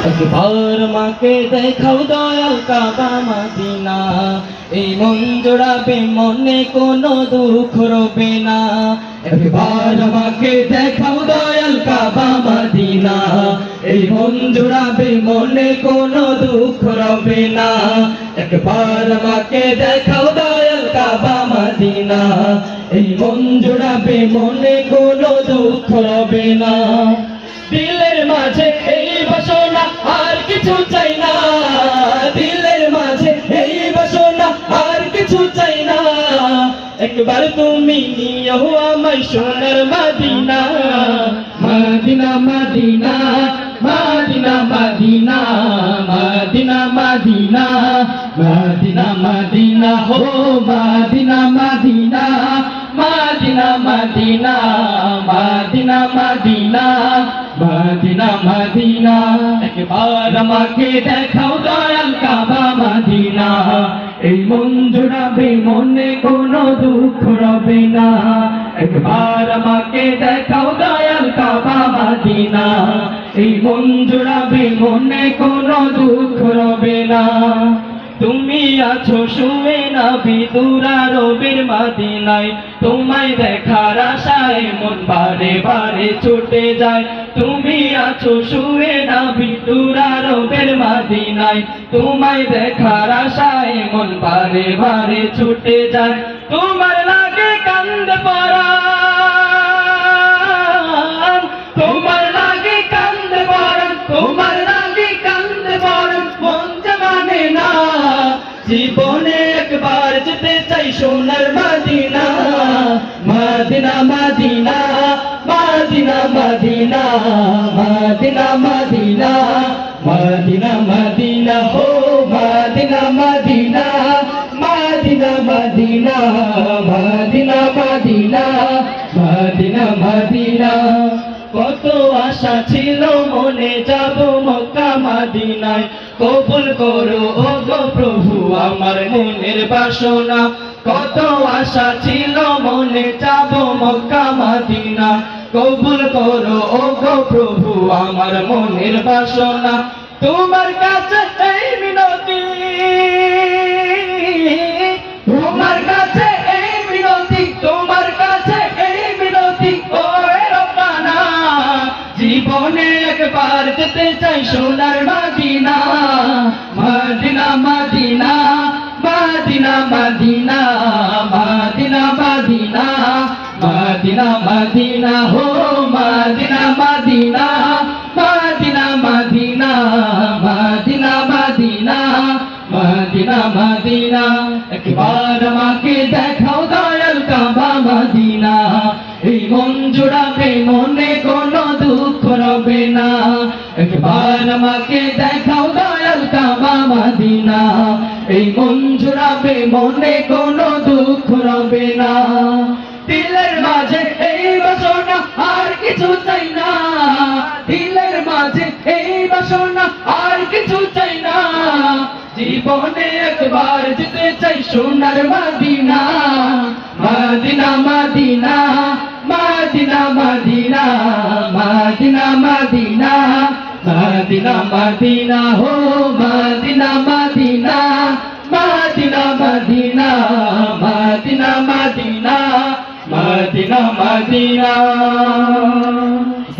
একবার মাকে দেখাও দয়াল কাবা মদিনা, এই মন জোড়াবে মনে কোনো দুঃখ রবে না। একবার মাকে দেখাও দয়াল কাবা মদিনা, এই মন জোড়াবে মনে কোনো দুঃখ রবে না। একবার মাকে দেখাও দয়াল কাবা মদিনা, এই মন জোড়াবে মনে কোনো দুঃখ রবে না। দিলের মাঝে এই বাসনা আর কিছু চাই না, দিলের মাঝে এই বাসনা আর কিছু চাই না। একবার তুমি নিও আমায় সোনার Medina, Medina Medina Medina Medina Medina Medina Medina Medina হো Medina Medina Medina Medina Medina Medina Medina Medina. একবার আমাকে দেখাও দয়াল কাবা মদিনা, এই মন জোড়াবে মনে কোনো দুঃখ রবে না। একবার আমাকে দেখাও দয়াল কাবা মদিনা, এই মন জোড়াবে মনে কোনো দুঃখ রবে না। তুমি আছো শুয়ে নবী দুরারবের মদিনায়, তোমায় দেখার আশায় মন বারে বারে ছুটে যায়। তুমি আছো শুয়ে নবী দুরারবের মদিনায়, তোমায় দেখার আশায় মন বারে বারে ছুটে যায়। তোমার লাগে কান্দে পরাণ, তোমার লাগে কান্দে পরাণ, তোমার লাগে কান্দে পরাণ, মন যে মানে না। জীবনে একবার যেতে চাই সোনার Medina, Medina Medina Medina Medina Medina Medina Medina Medina হো Medina Medina Medina Medina Medina Medina Medina Medina. কত আশা ছিল মনে যাব মক্কা মদিনায়, কবুল করো ও গো প্রভু আমার মনের বাসনা। কত আশা ছিল মনে যাব মক্কা মদিনা, কবুল করো ও গো প্রভু আমার মনের বাসনা। তোমার কাছে এই মিনতি, তোমার কাছে এই মিনতি, তোমার কাছে এই মিনতি ও রব্বানা। জীবনে একবার যেতে চাই সোনার Medina, Medina Medina Medina Medina Medina Medina Medina Medina হো Medina Medina Medina Medina Medina Medina Medina Medina. একবার আমাকে দেখাও দয়াল কাবা মদিনা, এই মন জোড়াবে মনে কোনো দুঃখ রবে না। একবার আমাকে দেখাও দয়াল কাবা মদিনা, এই মন জোড়াবে মনে কোনো দুঃখ রবে না। দিলের মাঝে এই বাসনা আর কিছু চাই না, দিলের মাঝে এই বাসনা আর কিছু চাই না। জীবনে একবার যেতে চাই সোনার Medina, Medina Medina Medina Medina Medina Medina Medina Medina হো Medina Medina Medina Medina Medina Medina Medina Medina.